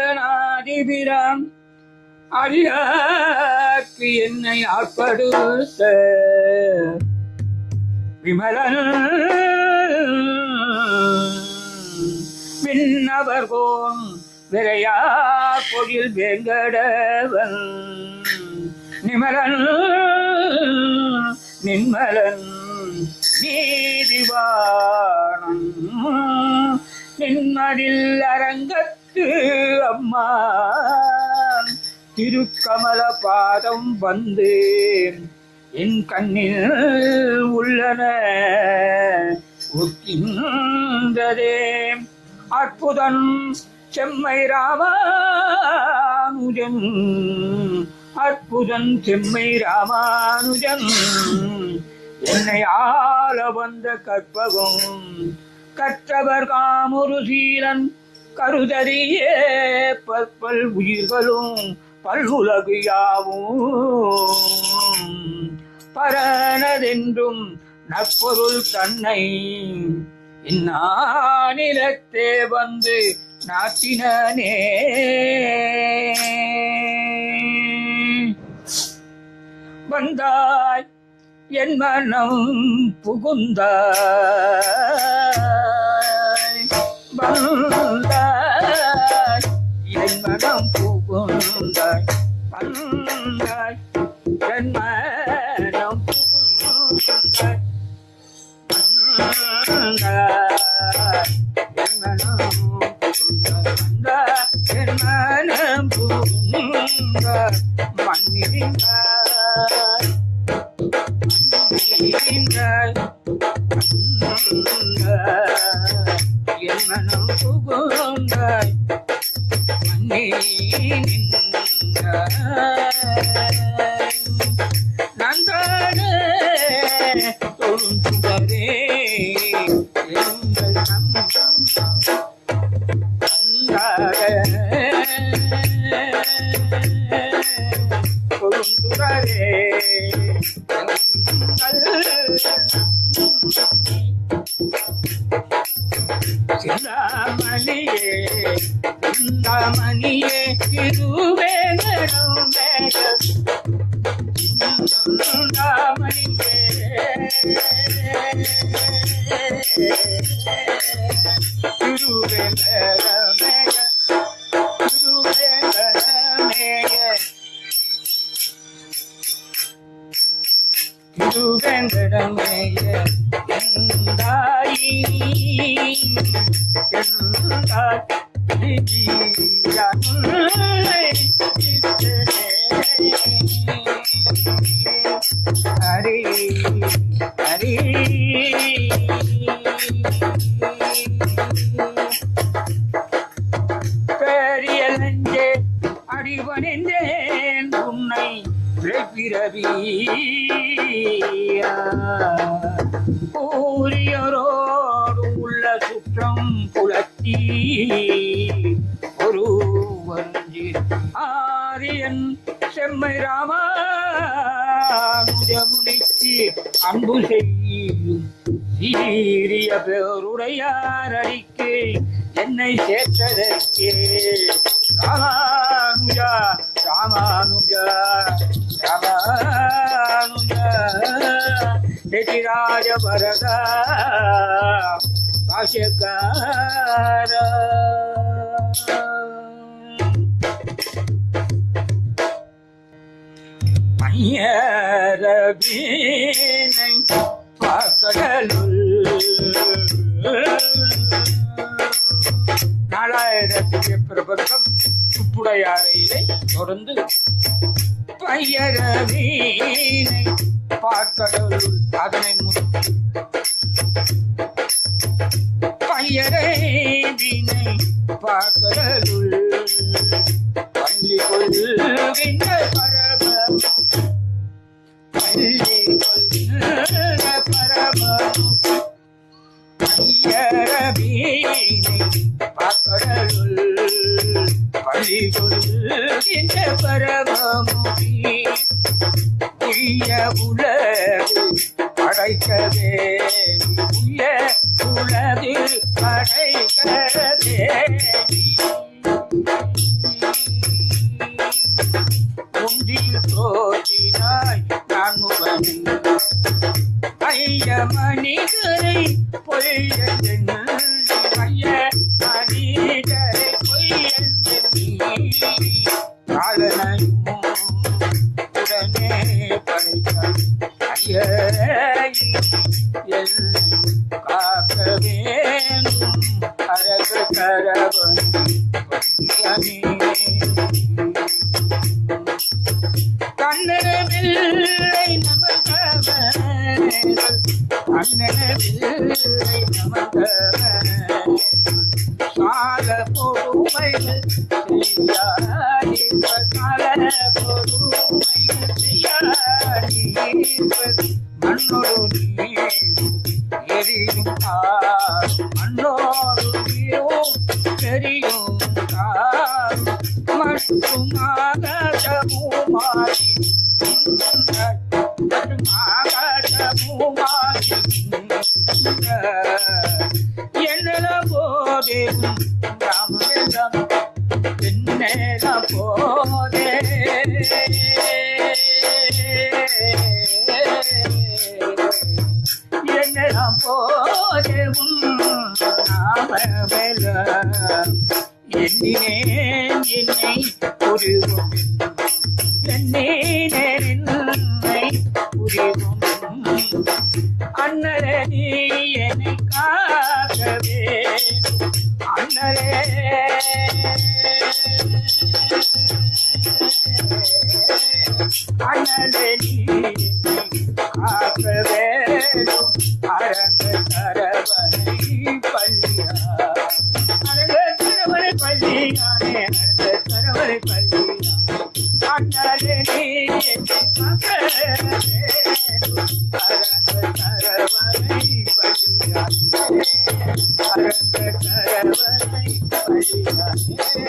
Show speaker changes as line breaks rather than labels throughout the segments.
அமலநாதிபிராம் அடியாக்கு என்னை ஆட்படுத்த விமலன் விண்ணவர்கோன் விரையா பொழில் வேங்கடவன் நிமலன் நின்மலன் நீதிவாணன் நின்மதில் அரங்கத்து அம்மா திருக்கமல பாதம் வந்து என் கண்ணில் உள்ளன ஒக்கின்றதே அற்புதன் செம்மை ராமானுஜன் அற்புதன் செம்மை ராமானுஜன் என்னை ஆள வந்த கற்பகம் கற்றவர் காமுரு சீலன் கருதறியே பற்பல் உயிர்களும் பல்வுலகு யாவும் பரனதென்றும் நற்பொருள் தன்னை இந்நானிலத்தே வந்து நாட்டினே வந்தாய் என் மனம் புகுந்தாய் வந்தாய் என் மனம் புகுந்தாய் வந்தாய் என் மனம் புகுந்தாய் என் மனம் புகுந்தாய் என் மனம் புகுந்தாய் மன்னிந்தாய் என் மனம் புகுந்தாய் நந்தான தொழுந்துவரே எங்கள் நம்பம் தொழுந்துவரே சிந்தாமணியே சிந்தாமணியே திருவேங்கடம் சிந்தாமணியே திருவேங்கடமேக திருவேங்கடமேக திருவேங்கடமேய எந்தாயி ஹரி ஹரி பெரியலஞ்சே அடிவனேன் உன்னை பிறவி ஊரியரோடு உள்ள சுற்றம் குலத்தி ஒரு வஞ்சி ஆரியன் செம்மை ராமானுஜமுனிக்கு அன்பு செய்யும் சீரிய பேருடையாரடிக்கு என்னை சேர்த்ததற்கே ராமானுஜா ராமானுஜா ராமானுஜா எதிராஜ வரதா பாஷ்யக்கார மையரபீனை பார்க்கடலுள் 4000 பிரபந்தம் சுப்புடையாரையிலே தொடர்ந்து பையரவீனை பார்க்கடலுள் அதனை முடித்து பையரவீனை பார்க்கடலுள் பள்ளி கொள்கின்ற பரமம் பள்ளி கொள்கின்ற பரமம் பையரவீனை பார்க்கடலுள் பள்ளி கொள்கின்ற பரமமுடி உய்ய உலகு படைக்கவே உய்ய உலகு படைக்கவே கண்ணனவில்லை நமக்கவர்கள் கண்ணனவில்லை நமக்கவர்கள் கால பொறுமைகள் செய்யாதிருப்ப கால பொறுமைகள் செய்யாதிருப்பது மண்ணோடு நீர் எரியும் மண்ணோடு நீரும் தெரியும் மற்றும் ஆகாசமுமாகி என்னெல்லாம் போதே ராமனெல்லாம் என்னெல்லாம் போதே என்னெல்லாம் போதே நாமெல்லாம் எண்ணினேன் என்னை புரிவும் எண்ணினேன் என்னை புரிவும் அண்ணரே நீ என்னை காக்கவே அண்ணரே அண்ணரே நீ என்னை காக்கவே அரங்க தரவனை பள்ளியா அரங்க தரவனை பள்ளியானே அரங்க தரவனை பள்ளியானே அண்ணரே நீ என்னை காக்கவே அரங்க தரவனை பள்ளியானே அரங்க தரவனை பள்ளியானே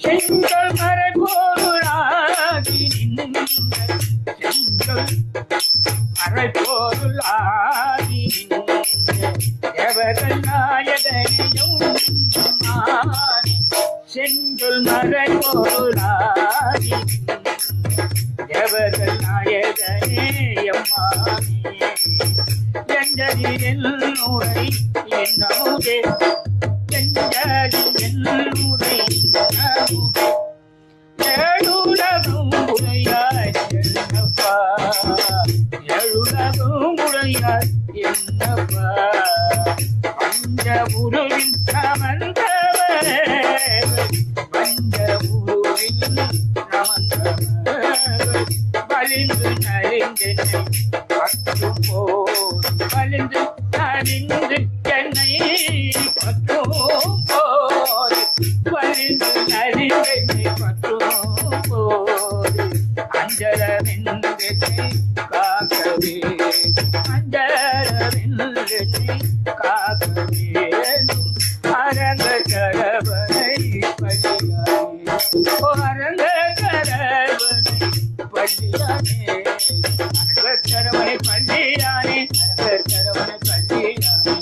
செங்கல் மறை பொருளாகி நின்ற செங்கல் மறை பொருளாகி நின்ற எவர்கள் நாயகனையும் செங்கல் மறை பொருளாகி எவர்கள் நாயகனே எம்மானே எஞ்சதில் என்னுரை என்னமுதே என்னுரை எழுலகும் உடையாய் என்னப்பா எழுலகும் உடையாய் என்னப்பா பஞ்ச உருவின் நமந்தவரே பஞ்ச உருவின் நமந்தவரே வலிந்து நலிந்தென்னை பற்றும் போது வலிந்து நலிந்து என்னை பற்றும் போது வலிந்து நலிந்தென்னை பற்றும் போது அஞ்சலமென்றென்னை காக்கவே அஞ்சலமென்றென்னை காக்கவே அரங்க கரவனை பள்ளியானே அரங்க கரவனை பள்ளியானே அரங்க கரவனை பள்ளியானே அரங்க கரவனை பள்ளியானே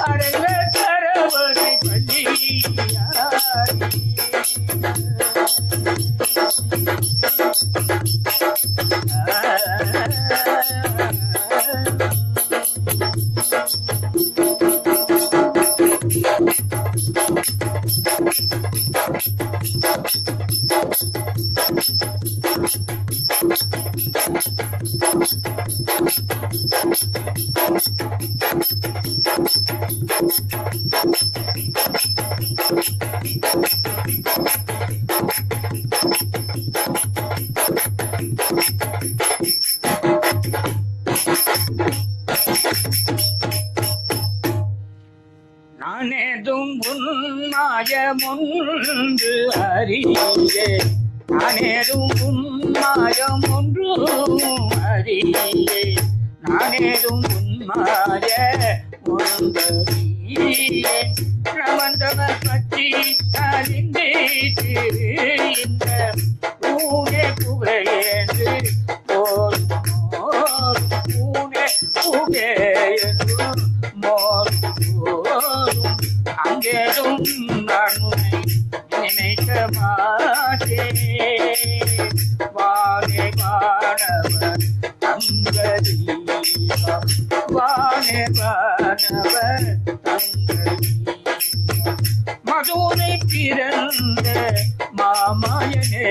அரங்க கரவனை பள்ளியானே நானேதும் உன்மாயமொன்று அறியே நானேதும் உன்மாயமொன்று அறியே நானேதும் உன்மாய ஒன்றறியே பிரமந்தவர் பற்றி அறிந்தேற்று இந்த பூனே புகையென்று பூனே புகையென்று அங்கேதும் நான் உன்னை நினைக்க மாட்டேன் வானே வானவர் அங்கதீபம் வானே வானவர் அங்கதீபம் மதுரை பிறந்த மாமாயனே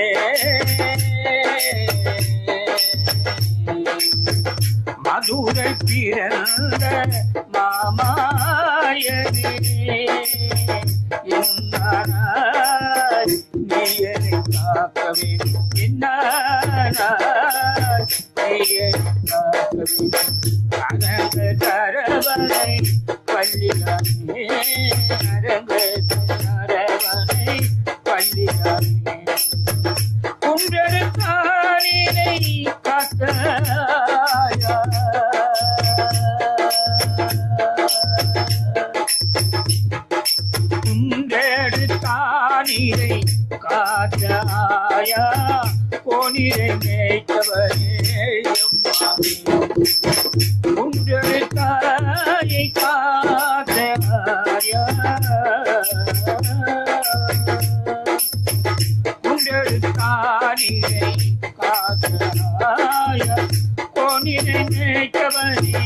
மதுரை பிறந்த மாமாயனே என்னானாய் நீ என்னை காக்க வேண்டும் என்னானாய் நீ என்னை காக்க வேண்டும் அரங்க தரவனை பள்ளியானே அரங்க தரவனை பள்ளியானே குன்றெடுத்தானினை காத்தாயா குன்றெடுத்தானினை காத்தாயா கோனிரை மேய்த்தவனே குன்றெடுத்தாயை காத்தாயா குன்றெடுத்தானினை காத்தாயா கோனிரை மேய்த்தவனே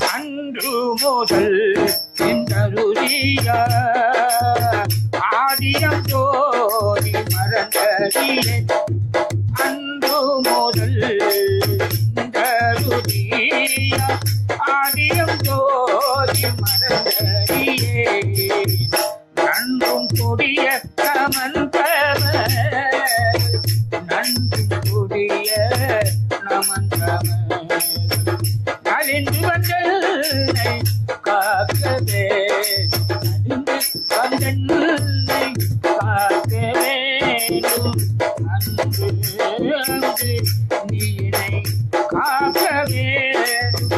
அன்று முதல் இந்தருளிய ஆதியம் தோறி மறந்தறியே அன்று முதல் இந்தருளிய ஆதியம் தோறி மறந்தறியே நன்றும் கொடிய நமந்தவர் நன்றும் கொடிய நமந்தவர் நலிந்து வந்தனை காக்கவே நலிந்து வந்தனை காக்க வேண்டும் அன்று நீனை காக்க வேண்டும்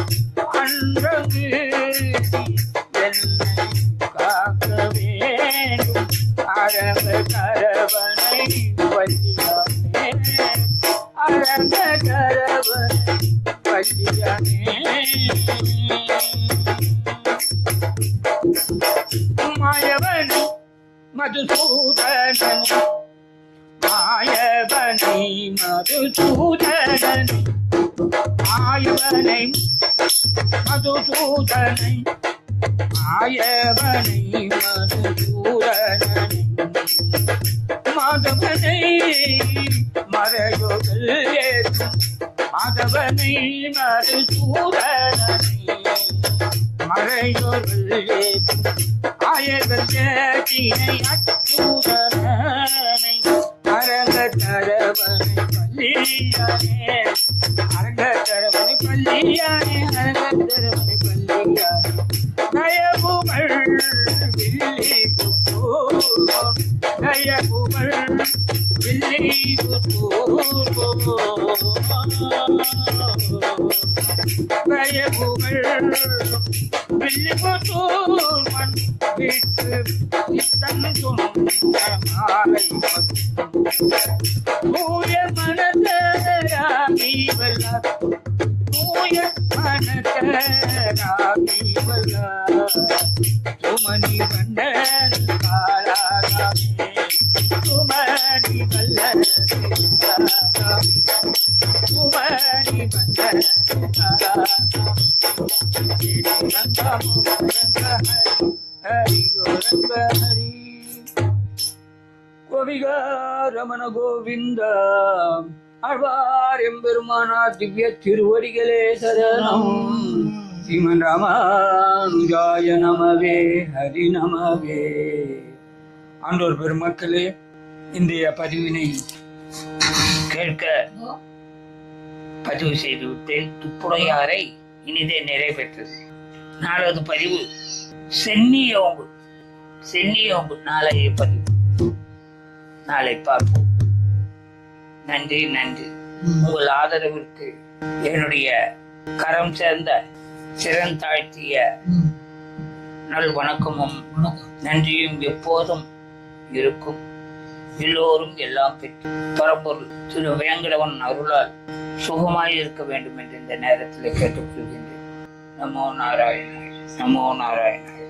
அன்றங்கு என்னை காக்க வேண்டும் அரங்க கரவனை பள்ளியானே அரங்க கரவனை பள்ளியானே மாயவனை மதுசூதனன் மாயவனை மதுசூதனன் மாயவனை மதுசூதனை மாயவனை மதுசூதனன் மாதவனை மறையொழில் ஏற்றும் மாதவனை மதுசூதனனை மறையொழில் ஏற்றும் ஆயர்கள் ஜேதினை அச்சூதனனை அரங்க தரவனை பள்ளியானே அரங்க தரவனை பள்ளியானே அரங்க தரவனை பள்ளியானே நயபுமல் வில்லி புத்தூர் நயபுமல் வில்லி புத்தூர் நயபுமல் வில்லி புத்தூர் மண் விட்டு இத்தங்கும் மாலை தூய மனதராகி வல்ல தூய மனதராகி வல்ல சுமணி வண்ணன் காலாகாமே சுமணி வல்லன் காலாகாமே சுமணி வண்ணன் காலாகாமே ரங்கமோ ரங்க ஹரியோ ரங்க ஹரி கோவிகா ரமண கோவிந்த ஆழ்வார் எம்பெருமானார் திவ்ய திருவடிகளே சரணம் ஸ்ரீமன் ராமானுஜாய நமவே ஹரி நமவே. ஆண்டோர் பெருமக்களே, இன்றைய பதிவினை கேட்க பதிவு செய்துவிட்டேன். துப்புடையாரை இனிதே நிறைவேற்றது. நாளது பதிவு சென்னியோம்பு நாளைய பதிவு. நாளை பார்ப்போம். நன்றி நன்றி. உங்கள் ஆதரவிற்கு என்னுடைய கரம் சேர்ந்த சிறந்தாழ்த்திய நல் வணக்கமும் நன்றியும் எப்போதும் இருக்கும். எல்லோரும் எல்லாம் பெற்று பரம்பொருள் திரு வேங்கடவன் அருளால் சுகமாய் இருக்க வேண்டும் என்று இந்த நேரத்தில் கேட்டுக்கொள்கின்றேன். நமோ நாராயணாய நமோ நாராயணாய.